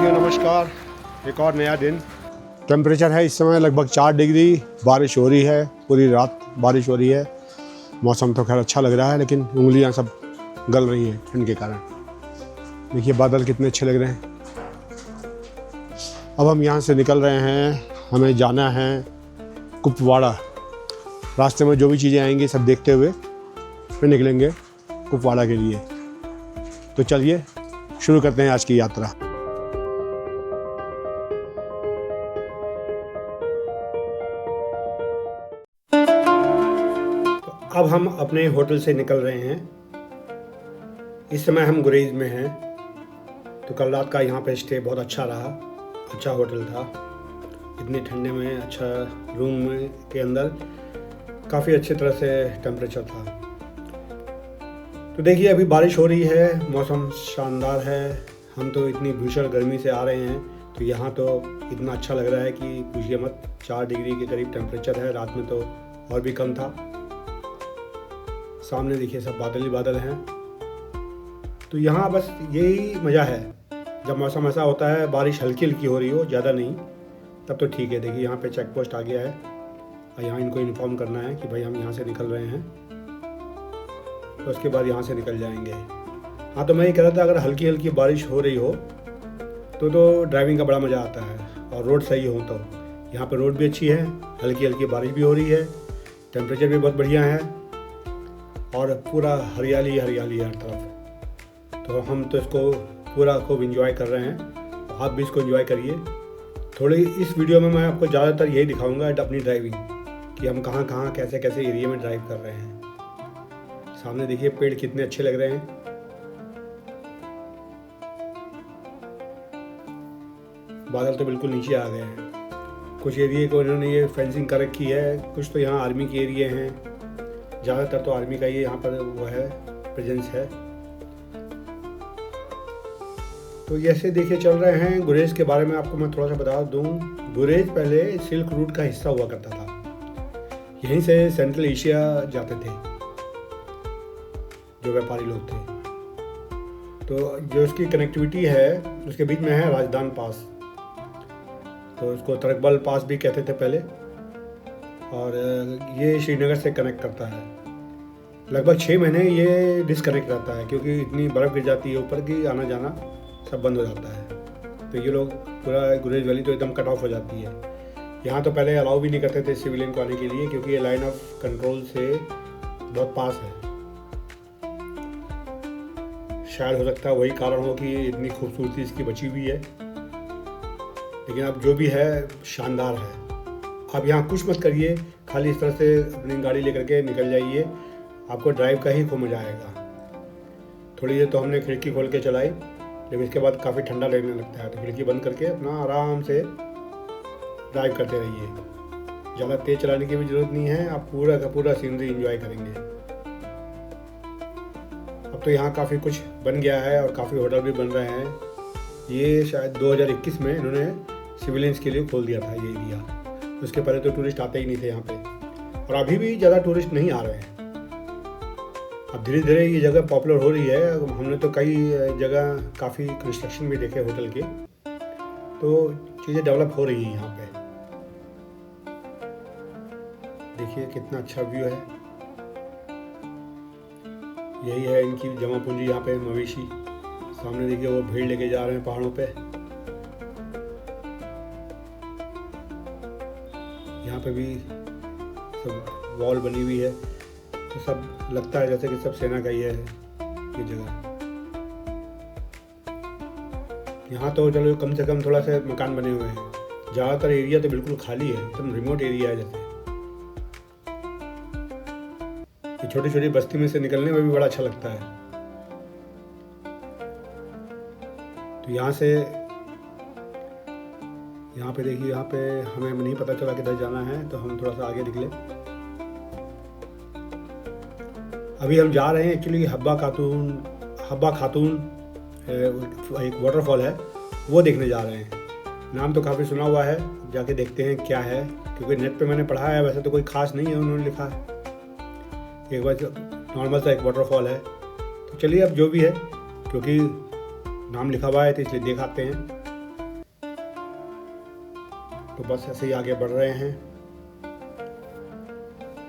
भाइयों नमस्कार। एक और नया दिन। टेम्परेचर है इस समय लगभग 4 डिग्री। बारिश हो रही है, पूरी रात बारिश हो रही है। मौसम तो खैर अच्छा लग रहा है, लेकिन उंगलियां सब गल रही हैं ठंड के कारण। देखिए बादल कितने अच्छे लग रहे हैं। अब हम यहाँ से निकल रहे हैं, हमें जाना है कुपवाड़ा। रास्ते में जो भी चीज़ें आएंगी सब देखते हुए फिर निकलेंगे कुपवाड़ा के लिए। तो चलिए शुरू करते हैं आज की यात्रा। तो अब हम अपने होटल से निकल रहे हैं। इस समय हम गुरेज में हैं। तो कल रात का यहाँ पे स्टे बहुत अच्छा रहा। अच्छा होटल था, इतनी ठंडे में अच्छा रूम के अंदर काफ़ी अच्छी तरह से टेम्परेचर था। तो देखिए अभी बारिश हो रही है, मौसम शानदार है। हम तो इतनी भीषण गर्मी से आ रहे हैं, तो यहाँ तो इतना अच्छा लग रहा है कि पूछिए मत। 4 डिग्री के करीब टेम्परेचर है। रात में तो और भी कम था। सामने देखिए सब बादल ही बादल हैं। तो यहाँ बस यही मज़ा है, जब मौसम ऐसा होता है, बारिश हल्की हल्की हो रही हो, ज़्यादा नहीं, तब तो ठीक है। देखिए यहाँ पे चेक पोस्ट आ गया है और यहाँ इनको इन्फॉर्म करना है कि भाई हम यहाँ से निकल रहे हैं, तो उसके बाद यहाँ से निकल जाएंगे। हाँ, तो मैं ये कह रहा था, अगर हल्की हल्की बारिश हो रही हो तो ड्राइविंग का बड़ा मज़ा आता है, और रोड सही हो तो। यहाँ पे रोड भी अच्छी है, हल्की हल्की बारिश भी हो रही है, टेम्परेचर भी बहुत बढ़िया है, और पूरा हरियाली हरियाली हर तरफ। तो हम तो इसको पूरा खूब इंजॉय कर रहे हैं। आप भी इसको इंजॉय करिए। थोड़ी इस वीडियो में मैं आपको ज़्यादातर यही दिखाऊंगा अपनी ड्राइविंग, कि हम कहाँ कहाँ कैसे कैसे एरिया में ड्राइव कर रहे हैं। सामने देखिए पेड़ कितने अच्छे लग रहे हैं। बादल तो बिल्कुल नीचे आ गए हैं। कुछ एरिया को इन्होंने ये फेंसिंग कर रखी है, कुछ तो यहाँ आर्मी के एरिया हैं। ज़्यादातर तो आर्मी का ये यहाँ पर वो है, प्रेजेंस है। तो ऐसे देखिए चल रहे हैं। गुरेज के बारे में आपको मैं थोड़ा सा बता दूं। गुरेज पहले सिल्क रूट का हिस्सा हुआ करता था। यहीं से सेंट्रल एशिया जाते थे जो व्यापारी लोग थे। तो जो उसकी कनेक्टिविटी है, उसके बीच में है राजदान पास। तो उसको तरकबल पास भी कहते थे पहले, और ये श्रीनगर से कनेक्ट करता है। लगभग 6 महीने ये डिसकनेक्ट रहता है, क्योंकि इतनी बर्फ़ गिर जाती है ऊपर की, आना जाना सब बंद हो जाता है। तो ये लोग पूरा गुरेज वैली तो एकदम कट ऑफ हो जाती है। यहाँ तो पहले अलाउ भी नहीं करते थे सिविलियन को आने के लिए, क्योंकि ये लाइन ऑफ कंट्रोल से बहुत पास है। शायद हो सकता है वही कारण हो कि इतनी खूबसूरती इसकी बची हुई है। लेकिन अब जो भी है शानदार है। आप यहाँ कुछ मत करिए, खाली इस तरह से अपनी गाड़ी लेकर के निकल जाइए, आपको ड्राइव का ही खूब मज़ा आएगा। थोड़ी देर तो हमने खिड़की खोल के चलाई, लेकिन इसके बाद काफ़ी ठंडा लगने लगता है, तो खिड़की बंद करके अपना आराम से ड्राइव करते रहिए। ज़्यादा तेज़ चलाने की भी ज़रूरत नहीं है, आप पूरा का पूरा सीनरी एंजॉय करेंगे। अब तो यहाँ काफ़ी कुछ बन गया है और काफ़ी होटल भी बन रहे हैं। ये शायद 2021 में इन्होंने सिविलियंस के लिए खोल दिया था ये एरिया। उसके पहले तो टूरिस्ट आते ही नहीं थे यहाँ पे, और अभी भी ज़्यादा टूरिस्ट नहीं आ रहे हैं। अब धीरे धीरे ये जगह पॉपुलर हो रही है। हमने तो कई जगह काफ़ी कंस्ट्रक्शन भी देखे होटल के, तो चीज़ें डेवलप हो रही हैं यहाँ पे। देखिए कितना अच्छा व्यू है। यही है इनकी जमा पूंजी यहाँ पे, मवेशी। सामने देखिए वो भीड़ लेके जा रहे हैं पहाड़ों पे। यहाँ पे भी सब वॉल बनी हुई है, तो सब लगता है जैसे कि सब सेना का ही है ये जगह। यहाँ तो चलो कम से कम थोड़ा सा मकान बने हुए हैं। ज़्यादातर एरिया तो बिल्कुल खाली है, एकदम रिमोट एरिया है। जैसे ये छोटी छोटी बस्ती में से निकलने में भी बड़ा अच्छा लगता है। तो यहाँ से यहाँ पे देखिए, यहाँ पे हमें नहीं पता चला किधर जाना है, तो हम थोड़ा सा आगे निकले। अभी हम जा रहे हैं एक्चुअली हब्बा खातून एक वाटरफॉल है, वो देखने जा रहे हैं। नाम तो काफ़ी सुना हुआ है, जाके देखते हैं क्या है, क्योंकि नेट पे मैंने पढ़ा है। वैसे तो कोई ख़ास नहीं है उन्होंने लिखा है, एक बार नॉर्मल सा एक वाटरफॉल है। तो चलिए अब जो भी है, क्योंकि नाम लिखा हुआ है तो इसलिए देख आते हैं। तो बस ऐसे ही आगे बढ़ रहे हैं।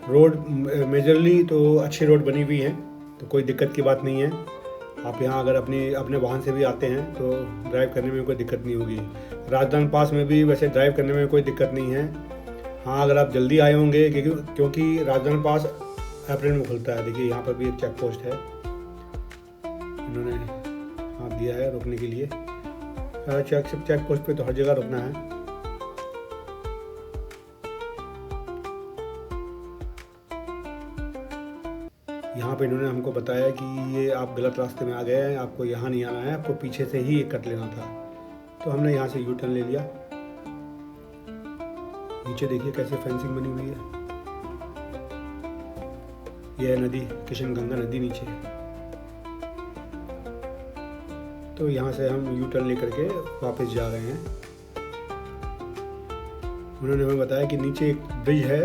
रोड मेजरली तो अच्छी रोड बनी हुई है, तो कोई दिक्कत की बात नहीं है। आप यहाँ अगर अपने वाहन से भी आते हैं तो ड्राइव करने में कोई दिक्कत नहीं होगी। राजधानी पास में भी वैसे ड्राइव करने में कोई दिक्कत नहीं है। हाँ, अगर आप जल्दी आए होंगे क्योंकि राजधानी पास अप्रैल में खुलता है। देखिए यहाँ पर भी एक चेक पोस्ट है, इन्होंने हाथ दिया है रोकने के लिए। चेक पोस्ट पे तो हर जगह रुकना है। यहाँ पे इन्होंने हमको बताया कि ये आप गलत रास्ते में आ गए हैं, आपको यहाँ नहीं आना है, आपको पीछे से ही कट लेना था। तो हमने यहाँ से यू टर्न ले लिया। नीचे देखिए कैसे फेंसिंग बनी हुई है। यह है नदी, किशन गंगा नदी नीचे है। तो यहाँ से हम यू टर्न लेकर के वापस जा रहे हैं। उन्होंने हमें बताया कि नीचे एक ब्रिज है,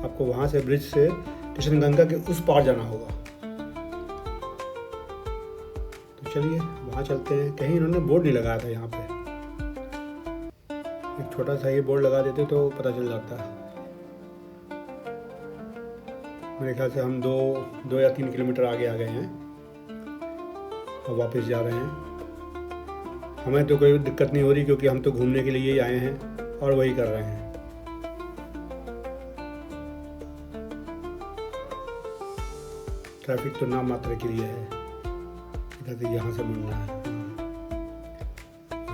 आपको वहाँ से ब्रिज से किशन गंगा के उस पार जाना होगा। तो चलिए वहाँ चलते हैं। कहीं इन्होंने बोर्ड नहीं लगाया था यहाँ पे, एक छोटा सा ये बोर्ड लगा देते तो पता चल जाता है। मेरे ख्याल से हम 2 या 3 किलोमीटर आगे आ गए हैं और वापस जा रहे हैं। हमें तो कोई दिक्कत नहीं हो रही क्योंकि हम तो घूमने के लिए ही आए हैं और वही कर रहे हैं। ट्रैफिक तो नाम मात्र के लिए है। इधर से यहाँ से मुड़ना है।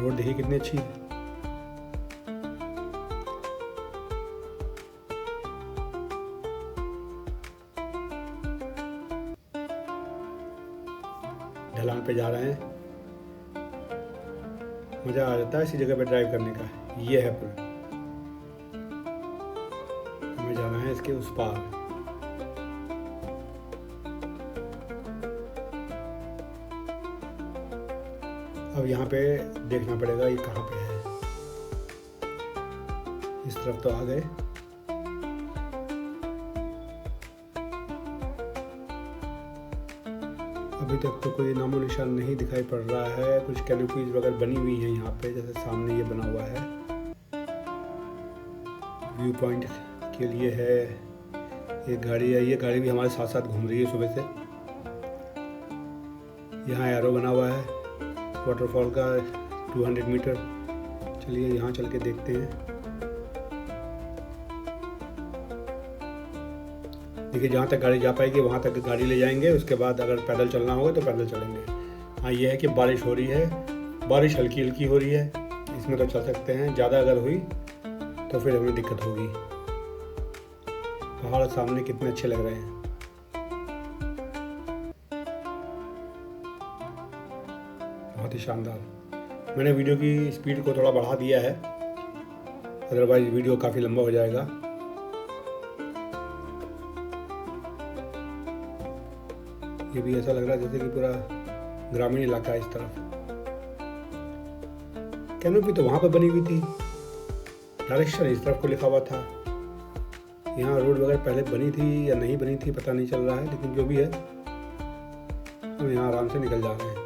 रोड देखिए कितनी अच्छी है। ढलान पे जा रहे हैं। मज़ा आ जाता है ऐसी जगह पे ड्राइव करने का। ये है पुल, हमें जाना है इसके उस पार। अब यहाँ पे देखना पड़ेगा ये कहाँ पे है। इस तरफ तो आ गए। अभी तक तो कोई नामो निशान नहीं दिखाई पड़ रहा है। कुछ कैनोपीज वगैरह बनी हुई हैं यहाँ पे, जैसे सामने ये बना हुआ है व्यू पॉइंट के लिए है। ये गाड़ी है, ये गाड़ी भी हमारे साथ साथ घूम रही है सुबह से। यहाँ एरो बना हुआ है वाटरफॉल का 200 मीटर। चलिए यहाँ चल के देखते हैं। देखिए जहाँ तक गाड़ी जा पाएगी वहाँ तक गाड़ी ले जाएंगे, उसके बाद अगर पैदल चलना होगा तो पैदल चलेंगे। हाँ, ये है कि बारिश हो रही है, बारिश हल्की हल्की हो रही है, इसमें तो चल सकते हैं। ज़्यादा अगर हुई तो फिर हमें दिक्कत होगी। पहाड़ सामने कितने अच्छे लग रहे हैं। बहुत ही शानदार। मैंने वीडियो की स्पीड को थोड़ा बढ़ा दिया है, अदरवाइज वीडियो काफ़ी लंबा हो जाएगा। ये भी ऐसा लग रहा है जैसे कि पूरा ग्रामीण इलाका है इस तरफ। कैनोपी तो वहाँ पर बनी हुई थी, डायरेक्शन इस तरफ को लिखा हुआ था। यहाँ रोड वगैरह पहले बनी थी या नहीं बनी थी पता नहीं चल रहा है, लेकिन जो भी है हम यहाँ आराम से निकल जा रहे हैं।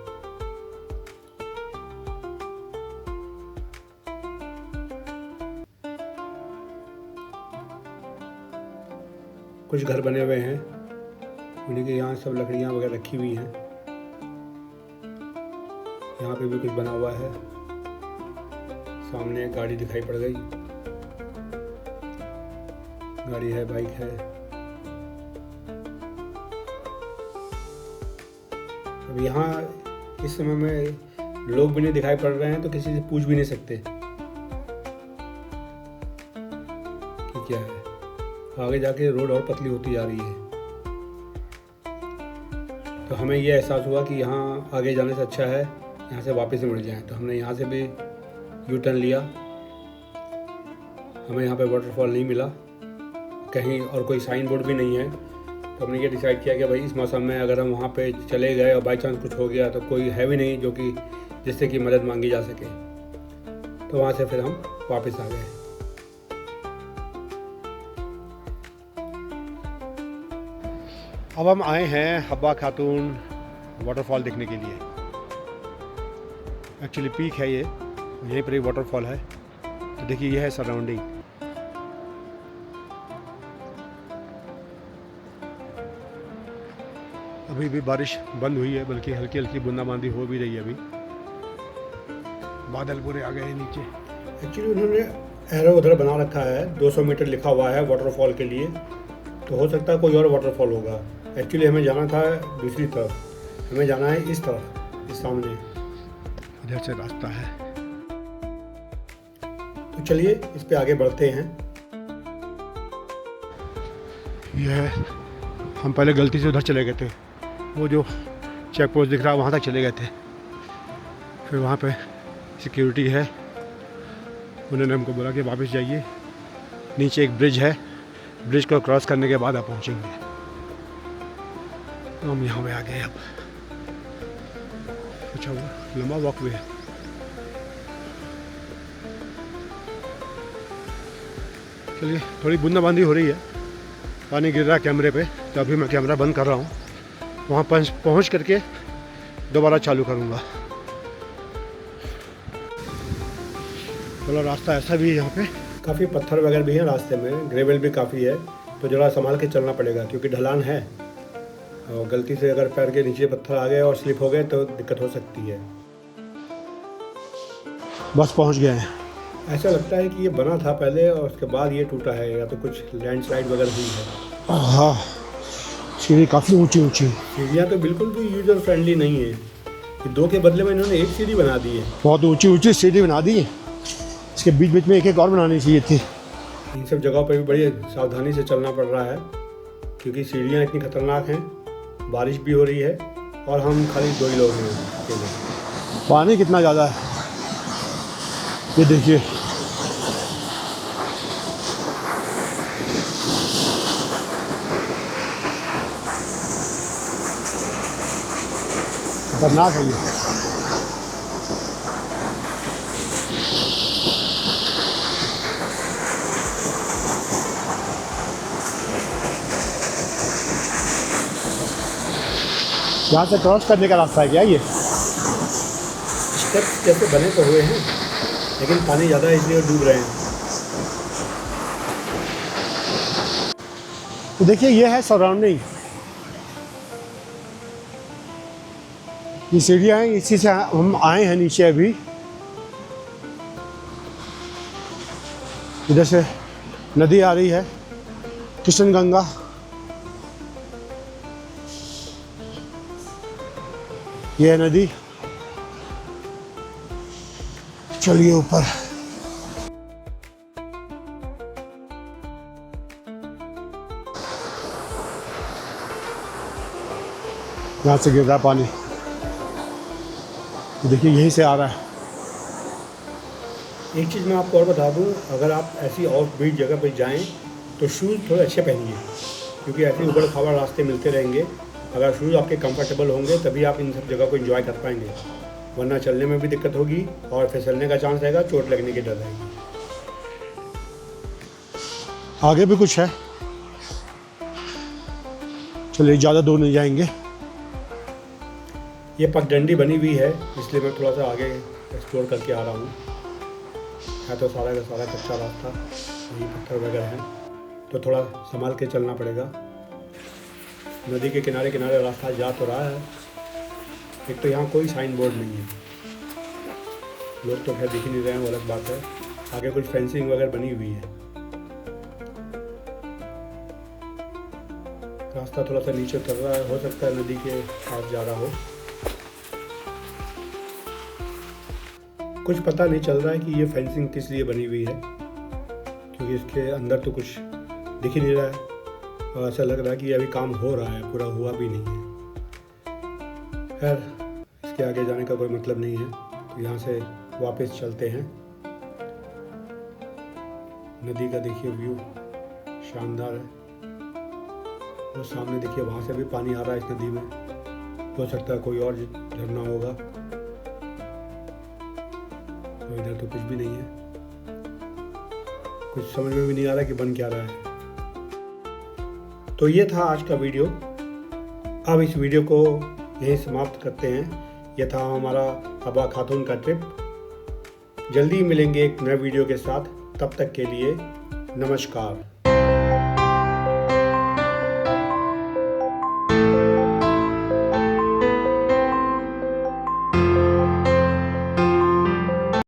कुछ घर बने हुए हैं, उन्हीं के यहाँ सब लकड़ियाँ वगैरह रखी हुई हैं। यहाँ पे भी कुछ बना हुआ है। सामने एक गाड़ी दिखाई पड़ गई, गाड़ी है, बाइक है। अब यहाँ इस समय में लोग भी नहीं दिखाई पड़ रहे हैं, तो किसी से पूछ भी नहीं सकते कि क्या है। आगे जाके रोड और पतली होती जा रही है, तो हमें ये एहसास हुआ कि यहाँ आगे जाने से अच्छा है यहाँ से वापस मुड़ जाएं। तो हमने यहाँ से भी यू टर्न लिया। हमें यहाँ पे वाटरफॉल नहीं मिला कहीं, और कोई साइन बोर्ड भी नहीं है। तो हमने ये डिसाइड किया कि भाई इस मौसम में अगर हम वहाँ पे चले गए और बाई चांस कुछ हो गया तो कोई है भी नहीं जो कि जिससे कि मदद मांगी जा सके। तो वहाँ से फिर हम वापस आ गए। अब हम आए हैं हब्बा खातून वाटरफॉल देखने के लिए। एक्चुअली पीक है ये, यहीं पर ही वाटरफॉल है। तो देखिए ये है सराउंडिंग। अभी भी बारिश बंद हुई है, बल्कि हल्की हल्की बूंदाबांदी हो भी रही है। अभी बादल पूरे आ गए हैं नीचे। एक्चुअली उन्होंने एरो उधर बना रखा है, 200 मीटर लिखा हुआ है वाटरफॉल के लिए, तो हो सकता है कोई और वाटरफॉल होगा। एक्चुअली हमें जाना था दूसरी तरफ, हमें जाना है इस तरफ, इस सामने इधर से रास्ता है। तो चलिए इस पे आगे बढ़ते हैं। यह है, हम पहले गलती से उधर चले गए थे, वो जो चेक पोस्ट दिख रहा है वहाँ तक चले गए थे। फिर वहाँ पे सिक्योरिटी है, उन्होंने हमको बोला कि वापस जाइए, नीचे एक ब्रिज है, ब्रिज को क्रॉस करने के बाद आप पहुँचेंगे। तो हम यहाँ पे आ गए। अब अच्छा हुआ, लंबा वॉक वे है। चलिए, थोड़ी बूंदाबांदी हो रही है, पानी गिर रहा है कैमरे पे, तो अभी मैं कैमरा बंद कर रहा हूँ। वहाँ पहुँच करके दोबारा चालू करूँगा। थोड़ा रास्ता ऐसा भी है, यहाँ पे काफ़ी पत्थर वगैरह भी हैं रास्ते में, ग्रेवल भी काफ़ी है, तो ज़रा संभाल के चलना पड़ेगा क्योंकि ढलान है, और गलती से अगर पैर के नीचे पत्थर आ गए और स्लिप हो गए तो दिक्कत हो सकती है। बस पहुँच गए हैं। ऐसा लगता है कि ये बना था पहले और उसके बाद ये टूटा है, या तो कुछ लैंडस्लाइड वगैरह हुई है। हाँ, सीढ़ी काफ़ी ऊंची ऊंची। सीढ़ियाँ तो बिल्कुल भी यूजर फ्रेंडली नहीं है, कि 2 के बदले में इन्होंने 1 सीढ़ी बना दी है। बहुत ऊंची ऊंची सीढ़ी बना दी है, इसके बीच बीच में एक और बनानी चाहिए थी। इन सब जगहों पर भी बड़ी सावधानी से चलना पड़ रहा है क्योंकि सीढ़ियाँ इतनी खतरनाक हैं, बारिश भी हो रही है और हम खाली 2 ही लोग हैं अकेले। पानी कितना ज़्यादा है ये देखिए। खतरनाक है ये। यहाँ से क्रॉस करने का रास्ता है क्या ये? स्टेप्स जैसे बने तो हुए हैं, लेकिन पानी ज़्यादा है इसलिए डूब रहे हैं। तो देखिए ये है सराउंडिंग, ये सीढ़ियाँ हैं, इसी से हम आए हैं नीचे। अभी इधर से नदी आ रही है, कृष्ण गंगा। ये है नदी। चलिए ऊपर। यहाँ से गिर रहा पानी, देखिए यहीं से आ रहा है। एक चीज़ मैं आपको और बता दूँ, अगर आप ऐसी ऑफ बीट जगह पर जाएं तो शूज़ थोड़े अच्छे पहनिए, क्योंकि ऐसे उबड़ खाबड़ रास्ते मिलते रहेंगे। अगर शूज़ आपके कंफर्टेबल होंगे तभी आप इन सब जगह को एंजॉय कर पाएंगे, वरना चलने में भी दिक्कत होगी और फिसलने का चांस रहेगा, चोट लगने की डर रहेगी। आगे भी कुछ है, चलिए ज़्यादा दूर नहीं जाएंगे। ये पगडंडी बनी हुई है, इसलिए मैं थोड़ा सा आगे एक्सप्लोर करके आ रहा हूँ। है तो सारा का सारा कच्चा रास्ता, वही पत्थर वगैरह हैं, तो थोड़ा संभाल के चलना पड़ेगा। नदी के किनारे किनारे रास्ता जा तो रहा है, एक तो यहाँ कोई साइन बोर्ड नहीं है, लोग तो खैर दिख ही नहीं रहे हैं, वो अलग बात है। आगे कुछ फेंसिंग वगैरह बनी हुई है। रास्ता थोड़ा सा नीचे उतर रहा है, हो सकता है नदी के पास जा रहा हो। कुछ पता नहीं चल रहा है कि ये फेंसिंग किस लिए बनी हुई है, क्योंकि इसके अंदर तो कुछ दिख ही नहीं रहा है और ऐसा लग रहा है कि अभी काम हो रहा है, पूरा हुआ भी नहीं है। खैर, इसके आगे जाने का कोई मतलब नहीं है, तो यहाँ से वापस चलते हैं। नदी का देखिए व्यू शानदार है, और सामने देखिए वहाँ से भी पानी आ रहा है इस नदी में, हो सकता है कोई और झरना होगा, तो इधर तो कुछ भी नहीं है, कुछ समझ में भी नहीं आ रहा कि बन क्या रहा है। तो ये था आज का वीडियो। अब इस वीडियो को यहीं समाप्त करते हैं। यह था हमारा हबा खातून का ट्रिप। जल्दी मिलेंगे एक नए वीडियो के साथ। तब तक के लिए नमस्कार।